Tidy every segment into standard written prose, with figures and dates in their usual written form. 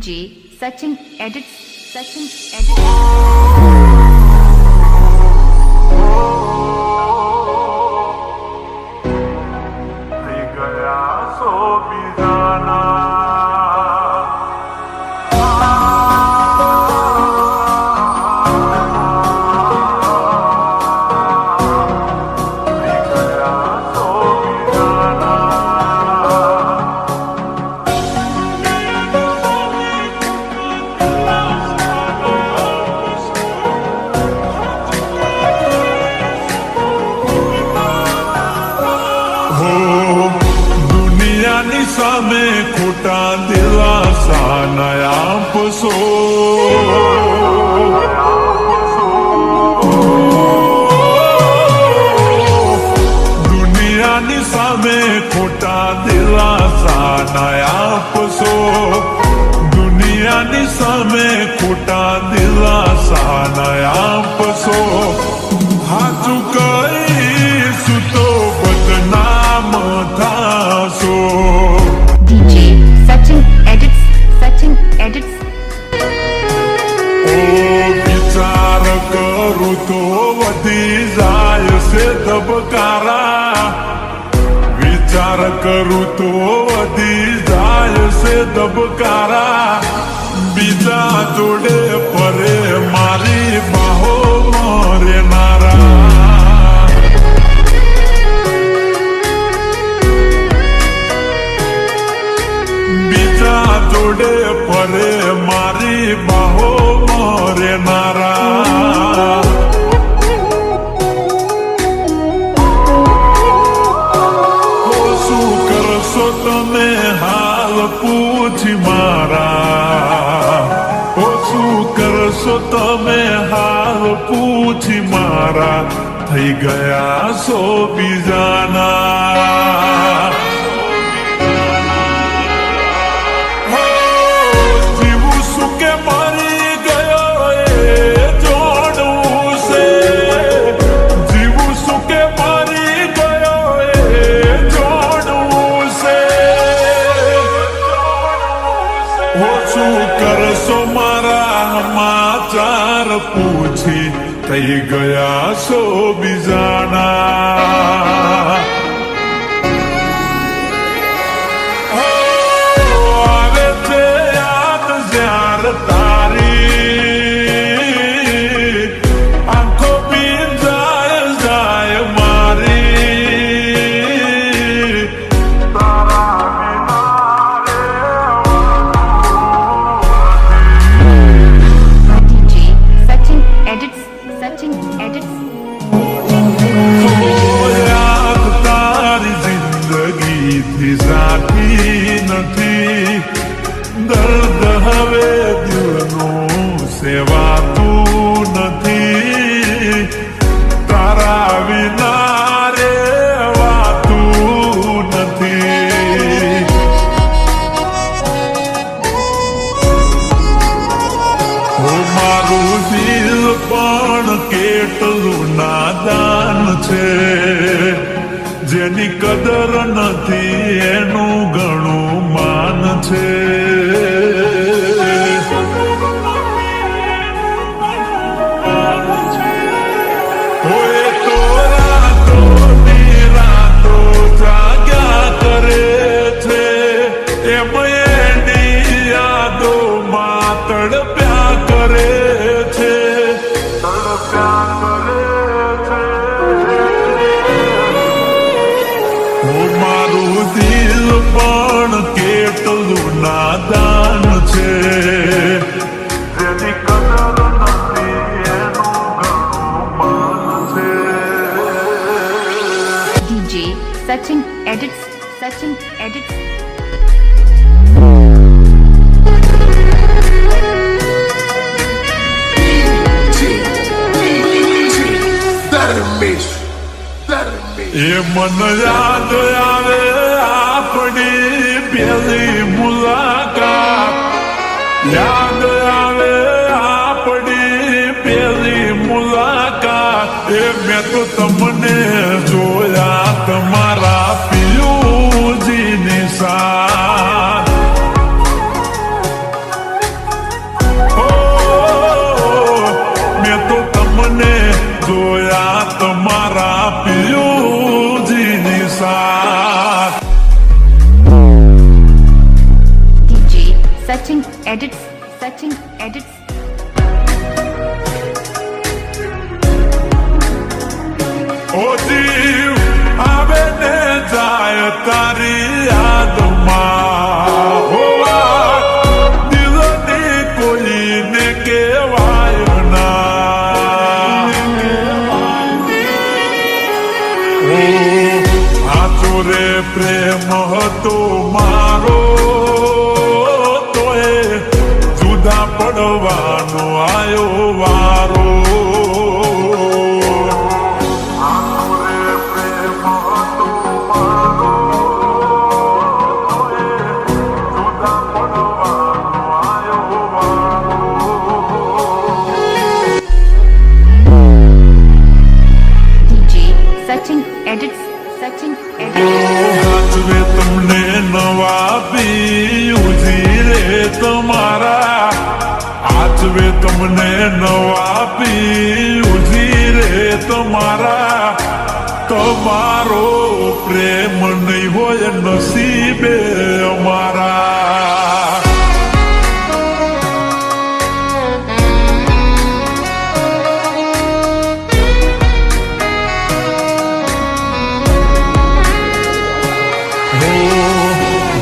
DJ Sachin edits. Sachin edits. દુનિયાની સામે ખોટા દિલાસા નયા આપશો. દુનિયાની સામે ખોટા દિલાસા નયા આપશો. દુનિયાની સામે ખોટા દિલાસા નયા આપશો. હાચું કહીશું તો બદનામ થાશો. DJ Sachin edits. Sachin edits. ઓ વિચાર કરું તો વધી જાય છે ધબકારા. વિચાર કરું તો વધી જાય છે ધબકારા. બીજા જોડે ફરે મારી બાહો મરે નારા. બીજા જોડે ફરે મારી બાહો મરે નારા. શું કરશો તમે હાલ પૂછી મારા. શું કરશો તમે હાલ પૂછી મારા. થઈ ગયા છો બીજાના. જીવું શું કે મરી ગયો એ જોડવું છે. જીવું શું કે મરી ગયો એ જોડવું છે. શું કરશો મારા સમાચાર પૂછી. થઈ ગયા છો બીજાના. આવે છે યાદ જ્યારે તારી આંખો બી જાય જાય મારી. તારા વિના DJ Sachin edits. Sachin edits. યાદ તારી જિંદગીથી સાથી નથી. દર્દ હવે દિલનું સેવાતું નથી. તારા વિના રેવાતું નથી. મારું દિલ પણ કેટલું નાદાન છે. જેની કદર નથી એનું ઘણું માન છે. હોય તો રાતો નિરાતો જાગ્યા કરે છે. એમ એની યાદોમાં તડપ્યા કરે છે. મારું દિલ પણ કેટલું નાદાન છે. જેની કદર નથી એનું ઘણું માન છે. DJ Sachin edits. Sachin edits. એ મન યાદ આવે આપણી પહેલી મુલાકાત. યાદ આવે આપણી પહેલી મુલાકાત. એ મેં તો તમને જોયા તમારા પિયુજીની સાથ. edits, Sachin edits. ઓ જીવ આવે ને જાય તારી યાદમાં હોવા દિલની કોઈને કહેવાય ના ઓ આતો રે પ્રેમ હતો મારો તોય જુદા પડવાનો આયો વારો DJ Sachin edits, Sachin edits. હાચવે તમને નવા પીયુજી રે તમારા હાચવે તમને નવા પીયુજી રે તમારા તમારો પ્રેમ નહીં હોય નસીબે અમારા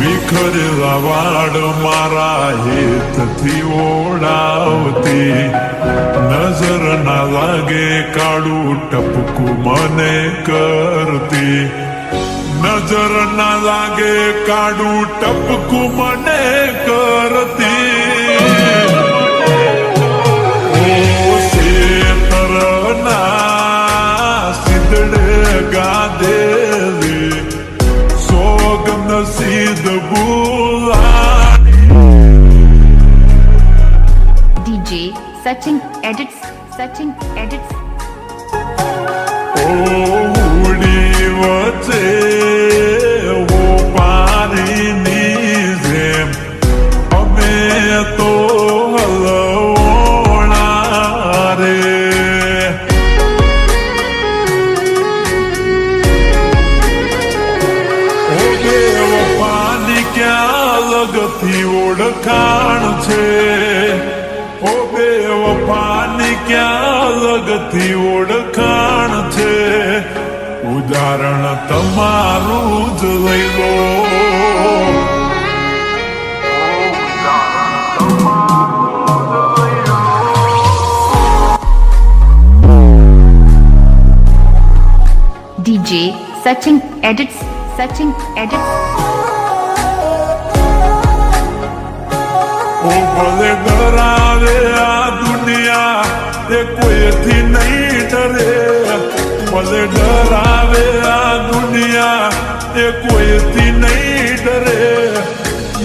વિખરેલા વાડ મારા હેતથી ઓળાવતી નજર ના લાગે કાળું ટપકું મને કરતી નજર ના લાગે કાળું ટપકું મને કરતી ઓ શેતરના સિંદડે ગાદેલી સોગંદ સીધ બુલાની DJ Sachin edits, Sachin edits. Audi વચ્ચે ઓ પાણીની જેમ અમે તો હલવણા રે ઓ બેવફાની ક્યાં લગથી ઓળખાણ છે ઓ બેવફાની ક્યાં લગથી ઓળખાણ છે ઉદાહરણ તમારું જ લઈ લો DJ Sachin edits, Sachin edits. ઓ ભલે ડરાવે આ દુનિયા એ કોઈથી નહીં ડરે ભલે ડરાવે આ દુનિયા એ કોઈથી નહીં ડરે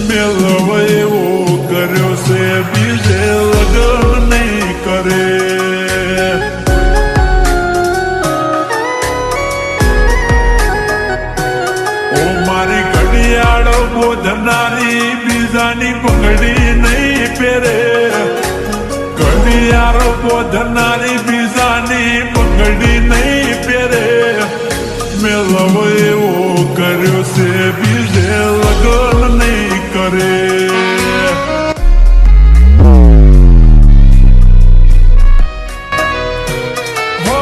મેલવ એવો કર્યો છે બીજે લગ્ન નહીં કરે ઓ મારી ઘડિયાળ બોધનારી બીજાની બંગડી નહીં પહેરે ઘડિયાળ બોધનારી બીજાની બંગડી નહીં પહેરે મેલવ એવો કર્યો છે બીજે લગ્ન નહીં કરે હો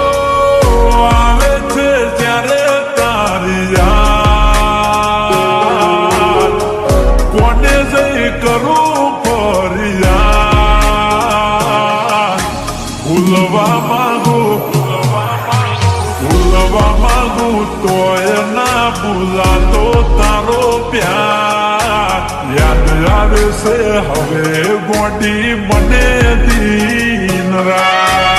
આવે છે ત્યારે તારી યાદ કોને જઈ કરું ફરિયાદ ભૂલવા માંગુ તોય ના ભૂલાતો તારો પ્યાર યાદ આવે છે હવે ગોડી મને દિન રાત